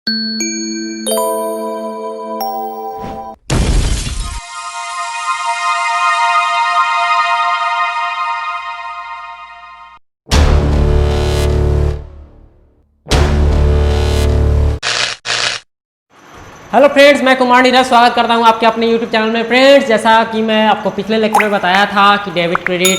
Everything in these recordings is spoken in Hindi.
हेलो फ्रेंड्स, मैं कुमार नीरज स्वागत करता हूं आपके अपने यूट्यूब चैनल में। फ्रेंड्स, जैसा कि मैं आपको पिछले लेक्चर में बताया था कि डेबिट क्रेडिट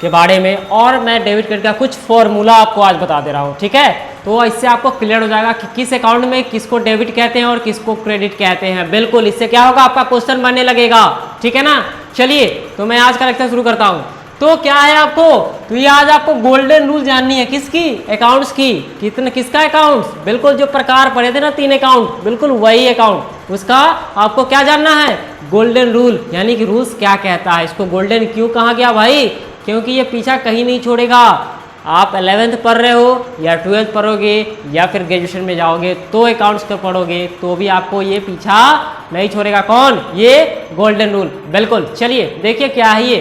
के बारे में, और मैं डेबिट क्रेडिट का कुछ फॉर्मूला आपको आज बता दे रहा हूं। ठीक है, तो इससे आपको क्लियर हो जाएगा कि किस अकाउंट में किसको डेबिट कहते हैं और किसको क्रेडिट कहते हैं। बिल्कुल, इससे क्या होगा, आपका क्वेश्चन बनने लगेगा। ठीक है ना। चलिए, तो मैं आज का लेक्चर शुरू करता हूँ। तो क्या है आपको, तो ये आज आपको गोल्डन रूल जाननी है। किसकी? अकाउंट्स की। किसका अकाउंट्स? बिल्कुल, जो प्रकार पढ़े थे ना 3 अकाउंट, बिल्कुल वही अकाउंट, उसका आपको क्या जानना है? गोल्डन रूल, यानी कि रूल्स क्या कहता है। इसको गोल्डन क्यों कहा गया भाई? क्योंकि ये पीछा कहीं नहीं छोड़ेगा। आप 11th पढ़ रहे हो या 12th पढ़ोगे या फिर ग्रेजुएशन में जाओगे तो अकाउंट्स का पढ़ोगे तो भी आपको ये पीछा नहीं छोड़ेगा। कौन? ये गोल्डन रूल। बिल्कुल, चलिए देखिए क्या है ये।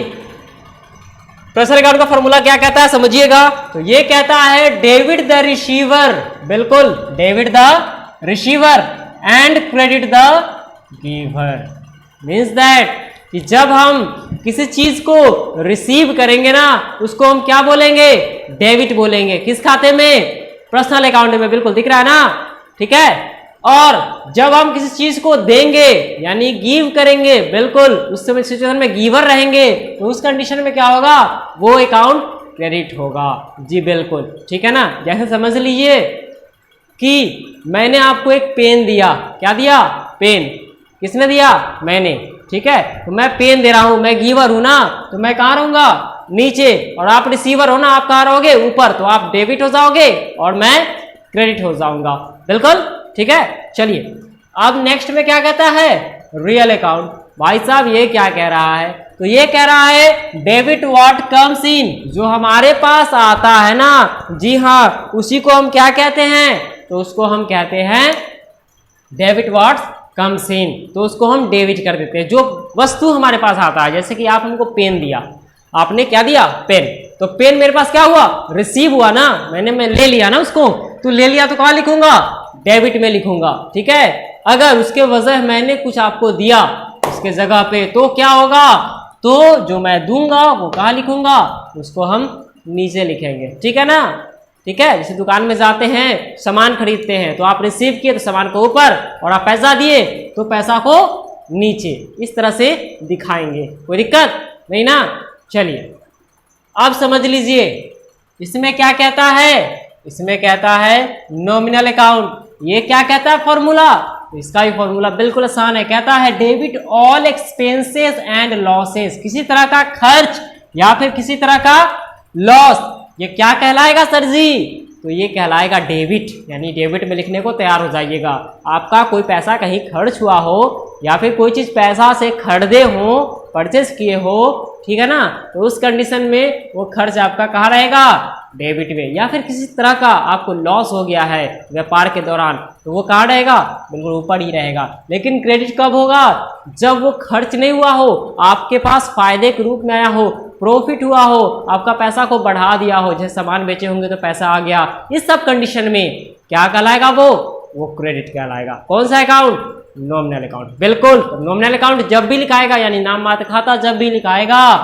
प्रेशर अकाउंट का फॉर्मूला क्या कहता है, समझिएगा। तो ये कहता है डेबिट द रिसीवर, बिल्कुल debit the receiver and credit the giver. Means that कि जब हम किसी चीज को रिसीव करेंगे ना, उसको हम क्या बोलेंगे? डेबिट बोलेंगे। किस खाते में? पर्सनल अकाउंट में। बिल्कुल दिख रहा है ना। ठीक है। और जब हम किसी चीज को देंगे यानी गिव करेंगे, बिल्कुल उस समय सिचुएशन में गिवर रहेंगे, तो उस कंडीशन में क्या होगा? वो अकाउंट क्रेडिट होगा। जी बिल्कुल, ठीक है ना। जैसे समझ लीजिए कि मैंने आपको एक पेन दिया। क्या दिया? पेन। किसने दिया? मैंने। ठीक है, तो मैं पेन दे रहा हूं, मैं गिवर हूं ना, तो मैं कहाँ रहूंगा? नीचे। और आप रिसीवर हो ना, आप कहाँ रहोगे? ऊपर। तो आप डेबिट हो जाओगे और मैं क्रेडिट हो जाऊंगा। बिल्कुल ठीक है। चलिए, अब नेक्स्ट में क्या कहता है? Real account. भाई साहब, ये क्या कह रहा है? तो ये कह रहा है डेबिट व्हाट कम्स इन, जो हमारे पास आता है ना, जी हाँ, उसी को हम क्या कहते हैं? तो उसको हम कहते हैं डेबिट व्हाट कम्स इन। तो उसको हम डेबिट कर देते हैं। जो वस्तु हमारे पास आता है, जैसे कि आप हमको पेन दिया, आपने क्या दिया? पेन। तो पेन मेरे पास क्या हुआ? रिसीव हुआ ना, मैं ले लिया ना उसको, तो ले लिया तो कहाँ लिखूंगा? डेबिट में लिखूंगा। ठीक है। अगर उसके वजह मैंने कुछ आपको दिया उसके जगह पे, तो क्या होगा? तो जो मैं दूंगा वो कहाँ लिखूंगा? उसको हम नीचे लिखेंगे। ठीक है ना। ठीक है। जैसे दुकान में जाते हैं, सामान खरीदते हैं, तो आप रिसीव किए तो सामान को ऊपर, और आप पैसा दिए तो पैसा को नीचे। इस तरह से दिखाएंगे। कोई दिक्कत नहीं ना। चलिए, अब समझ लीजिए इसमें क्या कहता है। इसमें कहता है नॉमिनल अकाउंट। ये क्या कहता है फॉर्मूला? इसका भी फॉर्मूला बिल्कुल आसान है। कहता है debit all expenses and losses. किसी तरह का खर्च या फिर किसी तरह का लॉस, ये क्या कहलाएगा सर जी? तो ये कहलाएगा डेबिट। यानी डेबिट में लिखने को तैयार हो जाइएगा। आपका कोई पैसा कहीं खर्च हुआ हो या फिर कोई चीज पैसा से खरीदे हो, परचेस किए हो, ठीक है ना, तो उस कंडीशन में वो खर्च आपका कहाँ रहेगा? डेबिट में। या फिर किसी तरह का आपको लॉस हो गया है व्यापार के दौरान, तो वो कहाँ रहेगा? बिल्कुल ऊपर ही रहेगा। लेकिन क्रेडिट कब होगा? जब वो खर्च नहीं हुआ हो, आपके पास फायदे के रूप में आया हो, प्रॉफिट हुआ हो, आपका पैसा को बढ़ा दिया हो, जैसे सामान बेचे होंगे तो पैसा आ गया। इस सब कंडीशन में क्या कहलाएगा? वो क्रेडिट कहलाएगा। कौन सा अकाउंट? Nominal account. बिल्कुल, नॉमिनल अकाउंट जब भी लिखाएगा, यानी नाम मात्र खाता जब भी लिखाएगा,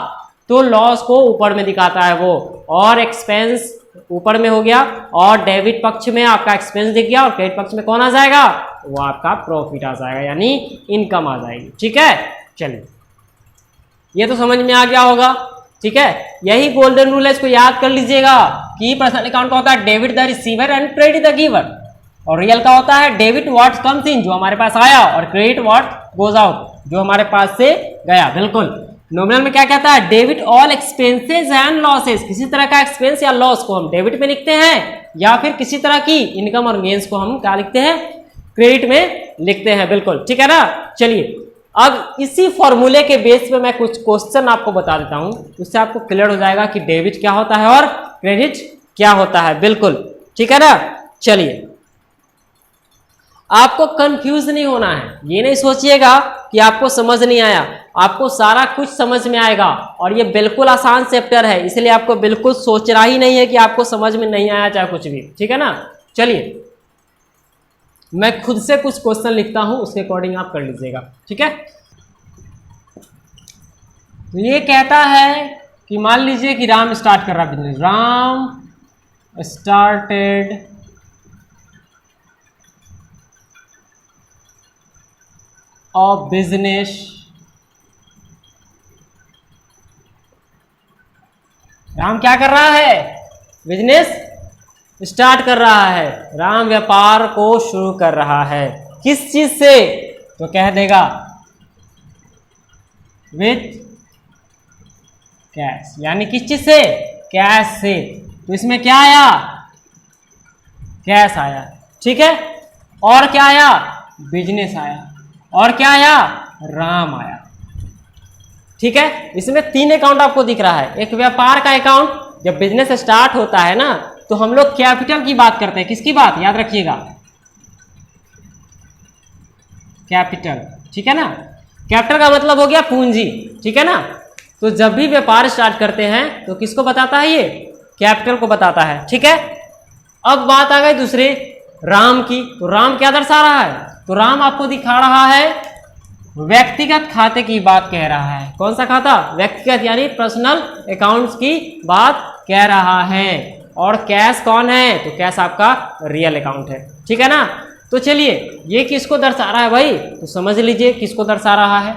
तो लॉस को ऊपर में दिखाता है वो, और एक्सपेंस ऊपर में हो गया, और डेबिट पक्ष में आपका एक्सपेंस दिख गया, और क्रेडिट पक्ष में कौन आ जाएगा? वो आपका प्रॉफिट आ जाएगा, यानी इनकम आ जाएगी। ठीक है। चलिए, ये तो समझ में आ गया होगा। ठीक है, यही गोल्डन रूल है, इसको याद कर लीजिएगा कि पर्सनल अकाउंट का होता है debit the receiver and credit the giver, और रियल का होता है डेबिट व्हाट कम्स इन, जो हमारे पास आया, और क्रेडिट व्हाट गोज आउट, जो हमारे पास से गया। बिल्कुल। नॉमिनल में क्या कहता है? Debit all expenses and losses. किसी तरह का एक्सपेंस या लॉस को हम डेबिट में लिखते हैं, या फिर किसी तरह की इनकम और गेन्स को हम क्या लिखते हैं? क्रेडिट में लिखते हैं। बिल्कुल ठीक है ना। चलिए, अब इसी फॉर्मूले के बेस पे मैं कुछ क्वेश्चन आपको बता देता हूं, उससे आपको क्लियर हो जाएगा कि डेबिट क्या होता है और क्रेडिट क्या होता है। बिल्कुल ठीक है ना। चलिए, आपको कंफ्यूज नहीं होना है। ये नहीं सोचिएगा कि आपको समझ नहीं आया, आपको सारा कुछ समझ में आएगा, और ये बिल्कुल आसान चैप्टर है, इसलिए आपको बिल्कुल सोचना ही नहीं है कि आपको समझ में नहीं आया चाहे कुछ भी। ठीक है ना। चलिए, मैं खुद से कुछ क्वेश्चन लिखता हूं, उसके अकॉर्डिंग आप कर लीजिएगा, ठीक है। तो ये कहता है कि मान लीजिए कि राम स्टार्ट कर रहा है business, Ram started a business, Ram क्या कर रहा है, बिजनेस स्टार्ट कर रहा है, राम व्यापार को शुरू कर रहा है, किस चीज से, तो कह देगा विथ कैश, यानी किस चीज से, कैश से। तो इसमें क्या आया, कैश आया, ठीक है। और क्या आया, बिजनेस आया, और क्या आया, राम आया, ठीक है। इसमें 3 अकाउंट आपको दिख रहा है। एक व्यापार का अकाउंट, जब बिजनेस स्टार्ट होता है ना तो हम लोग कैपिटल की बात करते हैं, किसकी बात, याद रखिएगा, कैपिटल, ठीक है ना। कैपिटल का मतलब हो गया पूंजी, ठीक है ना। तो जब भी व्यापार स्टार्ट करते हैं तो किसको बताता है, ये कैपिटल को बताता है, ठीक है। अब बात आ गई दूसरे राम की। तो राम क्या दर्शा रहा है, तो राम आपको दिखा रहा है व्यक्तिगत खाते की बात कह रहा है। कौन सा खाता, व्यक्तिगत, यानी पर्सनल अकाउंट्स की बात कह रहा है। और कैश कौन है, तो कैश आपका रियल अकाउंट है, ठीक है ना। तो चलिए ये किसको दर्शा रहा है भाई, तो समझ लीजिए किसको दर्शा रहा है।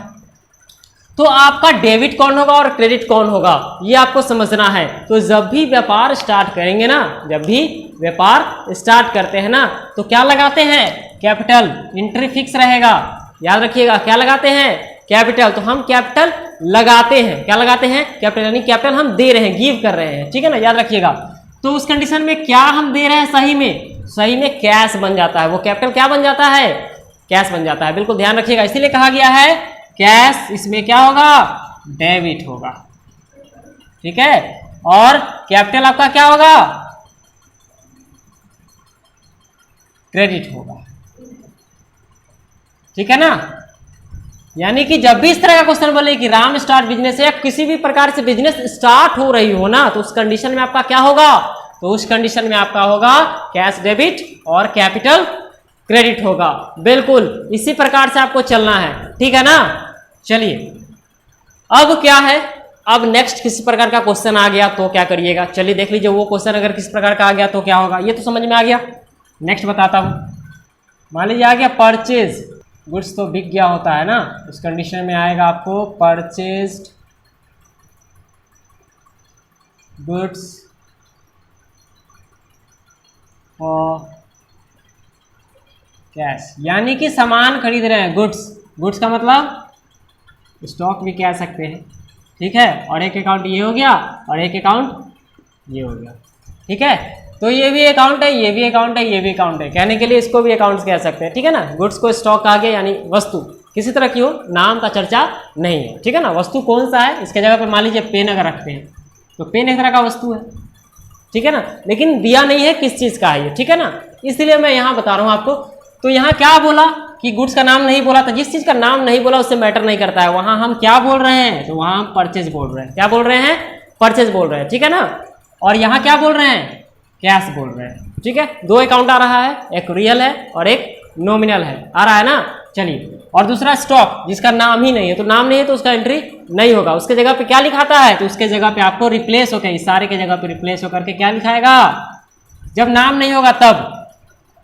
तो आपका डेबिट कौन होगा और क्रेडिट कौन होगा, ये आपको समझना है। तो जब भी व्यापार स्टार्ट करेंगे ना, जब भी व्यापार स्टार्ट करते हैं ना, तो क्या लगाते हैं, कैपिटल, एंट्री फिक्स रहेगा, याद रखिएगा, क्या लगाते हैं, कैपिटल। तो हम कैपिटल लगाते हैं, क्या लगाते हैं, कैपिटल, यानी कैपिटल हम दे रहे हैं, गिव कर रहे हैं, ठीक है ना, याद रखिएगा। तो उस कंडीशन में क्या हम दे रहे हैं, सही में कैश बन जाता है, वो कैपिटल क्या बन जाता है, कैश बन जाता है, बिल्कुल ध्यान रखिएगा। इसीलिए कहा गया है कैश, इसमें क्या होगा, डेबिट होगा, ठीक है। और कैपिटल आपका क्या होगा, क्रेडिट होगा, ठीक है ना। यानी कि जब भी इस तरह का क्वेश्चन बोले कि राम स्टार्ट बिजनेस है, या किसी भी प्रकार से बिजनेस स्टार्ट हो रही हो ना, तो उस कंडीशन में आपका क्या होगा, तो उस कंडीशन में आपका होगा कैश डेबिट और कैपिटल क्रेडिट होगा। बिल्कुल इसी प्रकार से आपको चलना है, ठीक है ना। चलिए अब क्या है, अब नेक्स्ट किसी प्रकार का क्वेश्चन आ गया तो क्या करिएगा, चलिए देख लीजिए वो क्वेश्चन अगर किस प्रकार का आ गया तो क्या होगा, ये तो समझ में आ गया। नेक्स्ट बताता हूं, मान लीजिए आ गया परचेज, गुड्स तो बिक गया होता है ना, उस कंडीशन में आएगा आपको परचेज्ड गुड्स फॉर कैश, यानी कि सामान खरीद रहे हैं, गुड्स का मतलब स्टॉक भी कह सकते हैं, ठीक है। और एक अकाउंट ये हो गया और एक अकाउंट ये हो गया, ठीक है। तो ये भी अकाउंट है, ये भी अकाउंट है, ये भी अकाउंट है, कहने के लिए इसको भी अकाउंट्स कह सकते हैं, ठीक है ना। गुड्स को स्टॉक आ गया, यानी वस्तु किसी तरह की हो, नाम का चर्चा नहीं है, ठीक है ना। वस्तु कौन सा है, इसके जगह पे मान लीजिए पेन अगर रखते हैं तो पेन एक तरह का वस्तु है, ठीक है ना, लेकिन दिया नहीं है किस चीज़ का है ये, ठीक है ना। इसलिए मैं यहाँ बता रहा हूँ आपको। तो यहाँ क्या बोला कि गुड्स का नाम नहीं बोला, तो जिस चीज़ का नाम नहीं बोला उससे मैटर नहीं करता है, वहाँ हम क्या बोल रहे हैं, तो वहाँ हम परचेज बोल रहे हैं, क्या बोल रहे हैं, परचेज बोल रहे हैं, ठीक है ना। और यहाँ क्या बोल रहे हैं, कैश बोल रहे हैं, ठीक है। 2 अकाउंट आ रहा है, एक रियल है और एक नॉमिनल है, आ रहा है ना। चलिए, और दूसरा स्टॉक जिसका नाम ही नहीं है, तो नाम नहीं है तो उसका एंट्री नहीं होगा, उसके जगह पे क्या लिखाता है, तो उसके जगह पे आपको रिप्लेस होकर, इस सारे के जगह पे रिप्लेस होकर के क्या लिखाएगा, जब नाम नहीं होगा तब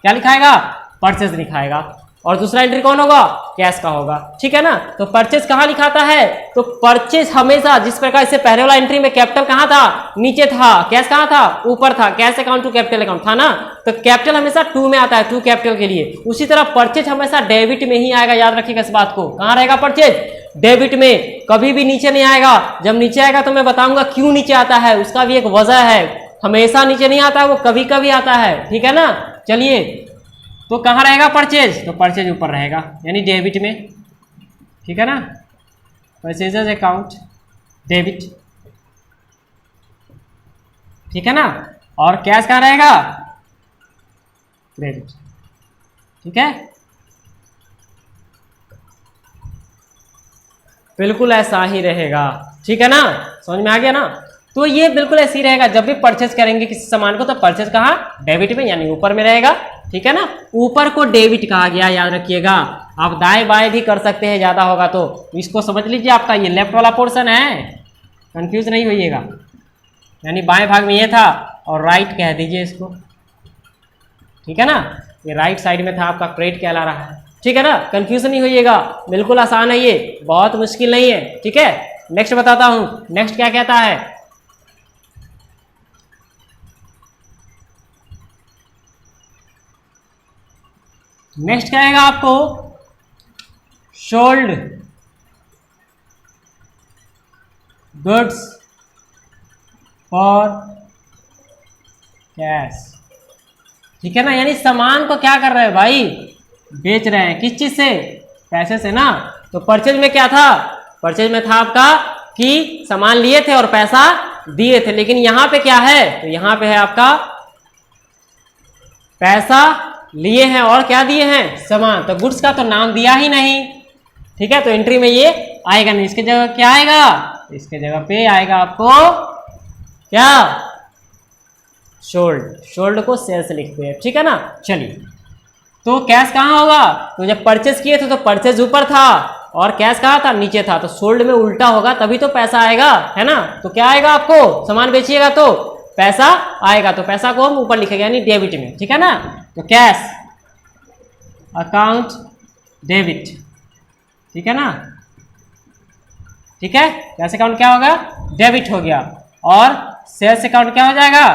क्या लिखाएगा, परचेज लिखाएगा। और दूसरा एंट्री कौन होगा, कैश का होगा, ठीक है ना। तो परचेज कहाँ लिखाता है, तो परचेज हमेशा जिस प्रकार से पहले वाला एंट्री में कैपिटल कहाँ था, नीचे था, कैश कहाँ था, ऊपर था, cash account to capital account था ना, तो कैपिटल हमेशा 2 में आता है, 2 कैपिटल के लिए। उसी तरह परचेज हमेशा डेबिट में ही आएगा, याद रखिएगा इस बात को, कहाँ रहेगा परचेज, डेबिट में, कभी भी नीचे नहीं आएगा। जब नीचे आएगा तो मैं बताऊंगा क्यों नीचे आता है, उसका भी एक वजह है, हमेशा नीचे नहीं आता है, वो कभी कभी आता है, ठीक है ना। चलिए, तो कहाँ रहेगा परचेज, तो परचेज ऊपर रहेगा, यानी डेबिट में, ठीक है ना, परचेजेज अकाउंट डेबिट, ठीक है ना। और कैश कहाँ रहेगा, क्रेडिट, ठीक है। बिल्कुल ऐसा ही रहेगा, ठीक है ना, समझ में आ गया ना। तो ये बिल्कुल ऐसे ही रहेगा, जब भी परचेज करेंगे किसी सामान को तो परचेज कहाँ, डेबिट में यानी ऊपर में रहेगा, ठीक है ना। ऊपर को डेबिट कहा गया, याद रखिएगा। आप दाएं बाएं भी कर सकते हैं, ज़्यादा होगा तो इसको समझ लीजिए, आपका ये लेफ्ट वाला पोर्शन है, कंफ्यूज नहीं होइएगा, यानी बाएं भाग में ये था और राइट कह दीजिए इसको, ठीक है ना। ये राइट साइड में था आपका, क्रेडिट कहला रहा है, ठीक है ना। कंफ्यूज नहीं होइएगा, बिल्कुल आसान है, ये बहुत मुश्किल नहीं है, ठीक है। नेक्स्ट बताता हूँ, नेक्स्ट क्या कहता है। नेक्स्ट क्या आएगा आपको, सोल्ड गुड्स फॉर कैश, ठीक है ना। यानी सामान को क्या कर रहे हैं भाई, बेच रहे हैं, किस चीज से, पैसे से ना। तो परचेज में क्या था, परचेज में था आपका कि सामान लिए थे और पैसा दिए थे, लेकिन यहां पे क्या है, तो यहां पे है आपका पैसा लिए हैं और क्या दिए हैं, सामान। तो गुड्स का तो नाम दिया ही नहीं, ठीक है, तो एंट्री में ये आएगा नहीं। इसके जगह क्या आएगा, इसके जगह पे आएगा आपको क्या, सोल्ड। सोल्ड को सेल्स लिखते हैं, ठीक है ना। चलिए, तो कैश कहाँ होगा, तो जब परचेज किए थे तो परचेज ऊपर था और कैश कहाँ था, नीचे था। तो सोल्ड में उल्टा होगा तभी तो पैसा आएगा, है ना। तो क्या आएगा आपको, सामान बेचिएगा तो पैसा आएगा, तो पैसा को हम ऊपर लिखेंगे यानी डेबिट में, ठीक है ना। तो कैश अकाउंट डेबिट, ठीक है ना, ठीक है। कैश अकाउंट क्या होगा, डेबिट हो गया, और सेल्स अकाउंट क्या हो जाएगा,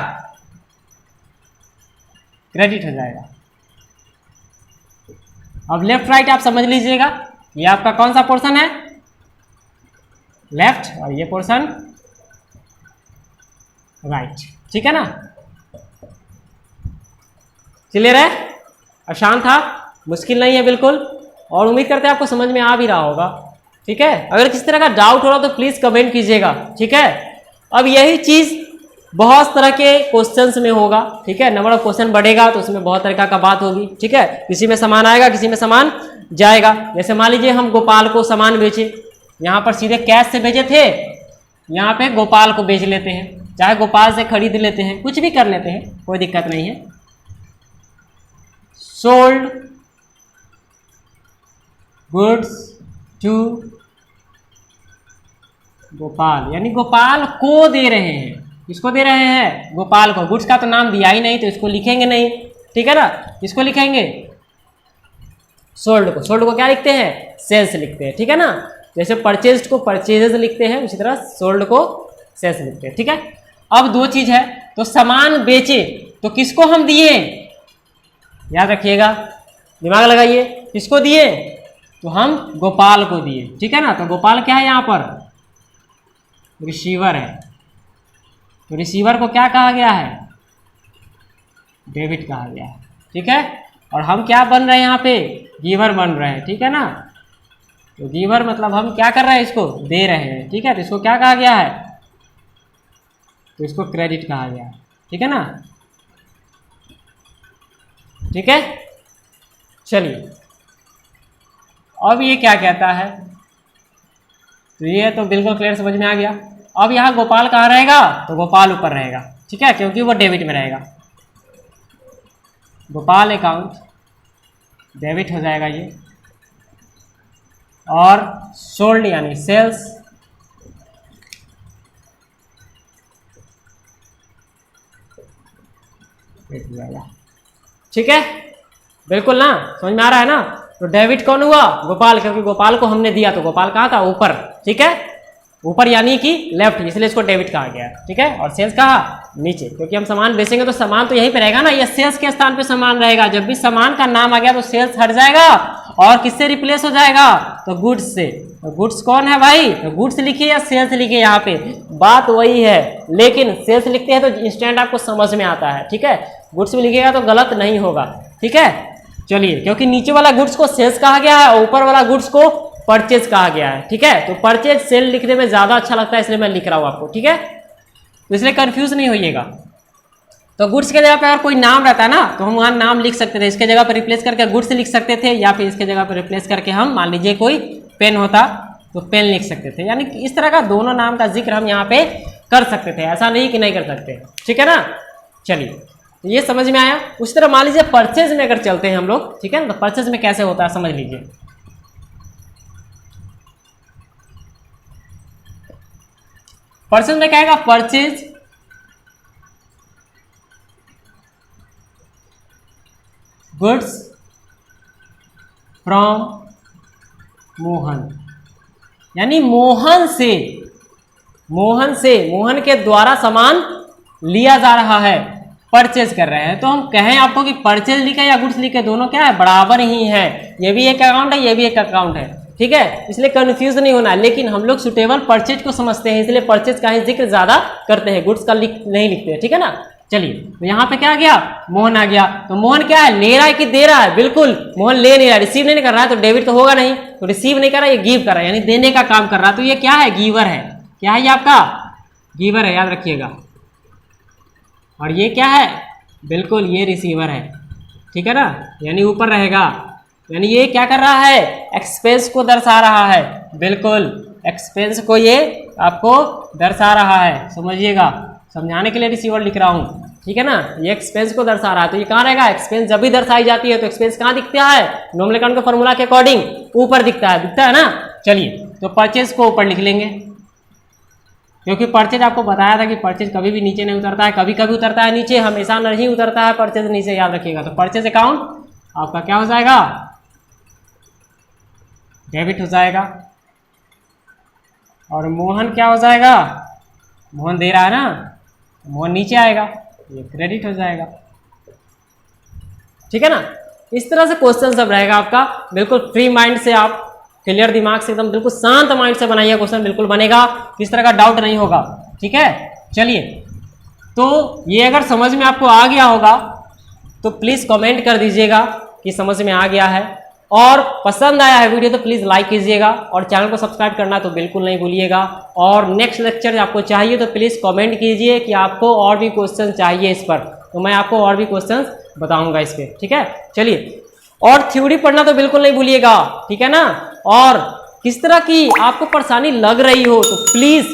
क्रेडिट हो जाएगा। अब लेफ्ट राइट आप समझ लीजिएगा, ये आपका कौन सा पोर्शन है, लेफ्ट, और ये पोर्शन राइट, ठीक है ना। क्लियर है, आसान था, मुश्किल नहीं है बिल्कुल, और उम्मीद करते हैं आपको समझ में आ भी रहा होगा, ठीक है। अगर किसी तरह का डाउट हो रहा तो प्लीज कमेंट कीजिएगा, ठीक है। अब यही चीज बहुत तरह के क्वेश्चंस में होगा, ठीक है। नंबर ऑफ क्वेश्चन बढ़ेगा तो उसमें बहुत तरीका का बात होगी, ठीक है। किसी में सामान आएगा, किसी में सामान जाएगा। जैसे मान लीजिए हम गोपाल को सामान बेचे, यहाँ पर सीधे कैश से भेजे थे, यहाँ पे गोपाल को बेच लेते हैं, चाहे गोपाल से खरीद लेते हैं, कुछ भी कर लेते हैं, कोई दिक्कत नहीं है। सोल्ड गुड्स टू गोपाल, यानी गोपाल को दे रहे हैं, किसको दे रहे हैं, गोपाल को। गुड्स का तो नाम दिया ही नहीं तो इसको लिखेंगे नहीं, ठीक है ना। किसको लिखेंगे, सोल्ड को। सोल्ड को क्या लिखते हैं, सेल्स लिखते हैं, ठीक है ना। जैसे परचेज्ड को परचेजेस लिखते हैं, उसी तरह सोल्ड को सेल्स लिखते हैं, ठीक है। अब दो चीज है, तो सामान बेचे तो किसको हम दिए, याद रखिएगा, दिमाग लगाइए, किसको दिए, तो हम गोपाल को दिए, ठीक है ना। तो गोपाल क्या है यहाँ पर, रिसीवर है, तो रिसीवर को क्या कहा गया है, डेबिट कहा गया है, ठीक है। और हम क्या बन रहे हैं यहाँ पे, गिवर बन रहे हैं, ठीक है ना। तो गिवर मतलब हम क्या कर रहे हैं, इसको दे रहे हैं, ठीक है। तो इसको क्या कहा गया है, तो इसको क्रेडिट कहा गया है, ठीक है ना, ठीक है। चलिए, अब ये क्या कहता है, तो ये तो बिल्कुल क्लियर समझ में आ गया। अब यहाँ गोपाल कहाँ रहेगा, तो गोपाल ऊपर रहेगा, ठीक है, क्योंकि वो डेबिट में रहेगा। गोपाल अकाउंट डेबिट हो जाएगा ये, और सोल्ड यानी सेल्स ठीक है, बिल्कुल ना, समझ में आ रहा है ना। तो डेबिट कौन हुआ, गोपाल, क्योंकि गोपाल को हमने दिया, तो गोपाल कहाँ था, ऊपर, ठीक है, ऊपर यानी कि लेफ्ट, इसलिए इसको डेबिट कहा गया, ठीक है। और सेल्स कहा नीचे, क्योंकि हम सामान बेचेंगे तो सामान तो यहीं पे रहेगा ना, ये सेल्स के स्थान पे सामान रहेगा। जब भी सामान का नाम आ गया तो सेल्स हट जाएगा और किससे रिप्लेस हो जाएगा, तो गुड्स से। तो गुड्स कौन है भाई, तो गुड्स लिखिए या सेल्स लिखिए, यहाँ पे बात वही है, लेकिन सेल्स लिखते हैं तो इंस्टेंट आपको समझ में आता है, ठीक है। गुड्स में लिखिएगा तो गलत नहीं होगा, ठीक है। चलिए, क्योंकि नीचे वाला गुड्स को सेल्स कहा गया है और ऊपर वाला गुड्स को परचेज कहा गया है, ठीक है। तो परचेज सेल लिखने में ज्यादा अच्छा लगता है, इसलिए मैं लिख रहा हूं आपको, ठीक है। तो इसलिए कंफ्यूज नहीं होइएगा। तो गुड्स के जगह पे अगर कोई नाम रहता है ना, तो हम वहां नाम लिख सकते थे, इसके जगह पर रिप्लेस करके गुड्स लिख सकते थे, या फिर इसके जगह पर रिप्लेस करके हम, मान लीजिए कोई पेन होता तो पेन लिख सकते थे। यानी कि इस तरह का दोनों नाम का जिक्र हम यहाँ पे कर सकते थे, ऐसा नहीं कि नहीं कर सकते। ठीक है ना, चलिए ये समझ में आया। उस तरह मान लीजिए परचेज में अगर चलते हैं हम लोग, ठीक है ना, तो परचेज में कैसे होता है समझ लीजिए। परचेज में क्या आएगा, परचेज गुड्स फ्रॉम मोहन, यानी मोहन के द्वारा सामान लिया जा रहा है, परचेज कर रहे हैं। तो हम कहें आपको कि परचेज लिखे या गुड्स लिखे, दोनों क्या है, बराबर ही है। ये भी एक अकाउंट है, ये भी एक अकाउंट है, ठीक है, इसलिए कंफ्यूज नहीं होना। लेकिन हम लोग सुटेबल परचेज को समझते हैं, इसलिए परचेज का ही जिक्र ज्यादा करते हैं, गुड्स का नहीं लिखते, ठीक है ना। चलिए तो यहाँ पे क्या आ गया, मोहन आ गया। तो मोहन क्या है, ले रहा है कि दे रहा है, बिल्कुल मोहन ले नहीं रहा है, रिसीव नहीं कर रहा है, तो डेबिट तो होगा नहीं, तो रिसीव नहीं कर रहा है, ये गिव कर रहा है, यानी देने का काम कर रहा है। तो ये क्या है, गिवर है। क्या है ये आपका, गिवर है, याद रखिएगा। और ये क्या है, बिल्कुल ये रिसीवर है, ठीक है ना, यानी ऊपर रहेगा। यानी ये क्या कर रहा है, एक्सपेंस को दर्शा रहा है, बिल्कुल एक्सपेंस को ये आपको दर्शा रहा है, समझिएगा, समझाने के लिए रिसीवर लिख रहा हूँ, ठीक है ना। ये एक्सपेंस को दर्शा रहा है, तो ये कहाँ रहेगा, एक्सपेंस जब भी दर्शाई जाती है तो एक्सपेंस कहाँ दिखता है, नॉमिनल अकाउंट के फॉर्मूला के अकॉर्डिंग ऊपर दिखता है ना। चलिए तो परचेज को ऊपर लिख लेंगे, क्योंकि परचेज आपको बताया था कि परचेज कभी भी नीचे नहीं उतरता है, कभी कभी उतरता है नीचे, हमेशा नहीं उतरता है परचेज नीचे, याद रखिएगा। तो परचेज अकाउंट आपका क्या हो जाएगा, डेबिट हो जाएगा। और मोहन क्या हो जाएगा, मोहन दे रहा है ना, मोहन नीचे आएगा, ये क्रेडिट हो जाएगा, ठीक है ना। इस तरह से क्वेश्चन सब रहेगा आपका, बिल्कुल फ्री माइंड से, आप क्लियर दिमाग से, एकदम बिल्कुल शांत माइंड से बनाइए, क्वेश्चन बिल्कुल बनेगा, किस तरह का डाउट नहीं होगा, ठीक है। चलिए तो ये अगर समझ में आपको आ गया होगा तो प्लीज़ कमेंट कर दीजिएगा कि समझ में आ गया है, और पसंद आया है वीडियो तो प्लीज़ लाइक कीजिएगा, और चैनल को सब्सक्राइब करना तो बिल्कुल नहीं भूलिएगा। और नेक्स्ट लेक्चर आपको चाहिए तो प्लीज़ कमेंट कीजिए कि आपको और भी क्वेश्चन चाहिए इस पर, तो मैं आपको और भी क्वेश्चन बताऊंगा इस पर, ठीक है। चलिए, और थ्योरी पढ़ना तो बिल्कुल नहीं भूलिएगा, ठीक है ना। और किस तरह की आपको परेशानी लग रही हो तो प्लीज़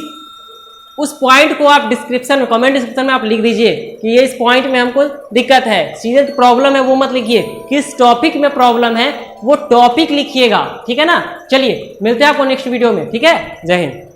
उस पॉइंट को आप डिस्क्रिप्शन में, कमेंट डिस्क्रिप्शन में आप लिख दीजिए कि ये इस पॉइंट में हमको दिक्कत है, सीरियस प्रॉब्लम है, वो मत लिखिए, किस टॉपिक में प्रॉब्लम है वो टॉपिक लिखिएगा, ठीक है ना। चलिए मिलते हैं आपको नेक्स्ट वीडियो में, ठीक है, जय हिंद।